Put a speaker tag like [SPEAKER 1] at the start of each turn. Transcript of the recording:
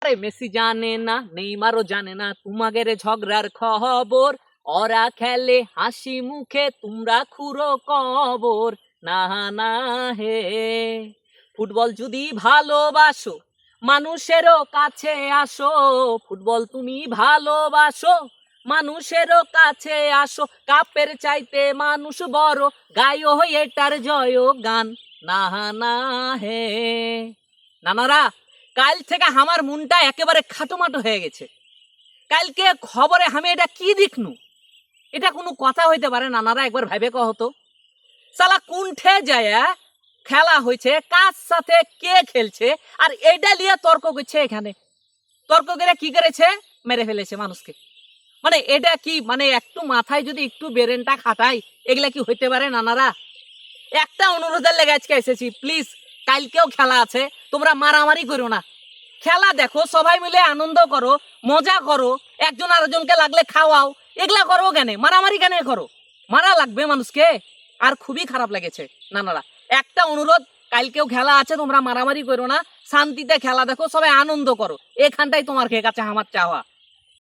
[SPEAKER 1] আরে মেসি জানে না, নেইমারও জানে না তোমাদের ঝগড়ার খবর। ওরা খেলে হাসি মুখে, তোমরা খুঁড়ো কবর। না না হে, ফুটবল যদি ভালোবাসো মানুষেরও কাছে আসো। ফুটবল তুমি ভালোবাসো মানুষেরও কাছে আসো। কাপের চাইতে মানুষ বড়, গায়ো এটার জয় গান। না না হে। নানারা, কাল থেকে আমার মনটা একেবারে খাটোমাটো হয়ে গেছে। কালকে খবরে আমি এটা কি দেখনু? এটা কোনো কথা হইতে পারে? নানারা একবার ভাবে কহ তো, সালা কোনঠে যায় খেলা হয়েছে, কার সাথে কে খেলছে, আর এটা নিয়ে তর্ক করছে। এখানে তর্ক করে কি করেছে? মেরে ফেলেছে মানুষকে। মানে এটা কি, মানে একটু মাথায় যদি একটু ব্রেনটা খাটাই, এগুলা কি হইতে পারে? নানারা, একটা অনুরোধের লেগে আজকে এসেছি, প্লিজ কালকেও খেলা আছে, তোমরা মারামারি করো না। খেলা দেখো, সবাই মিলে আনন্দ করো, মজা করো, একজন আরেকজনকে লাগলে খাওয়াও। এগুলা করো কেন? মারামারি কেন করো? মারা লাগবে মানুষকে? আর খুবই খারাপ লেগেছে। নানারা, একটা অনুরোধ, কালকেও খেলা আছে, তোমরা মারামারি করো না, শান্তিতে খেলা দেখো, সবাই আনন্দ করো। এখানটাই তোমার কাছে আমার চাওয়া।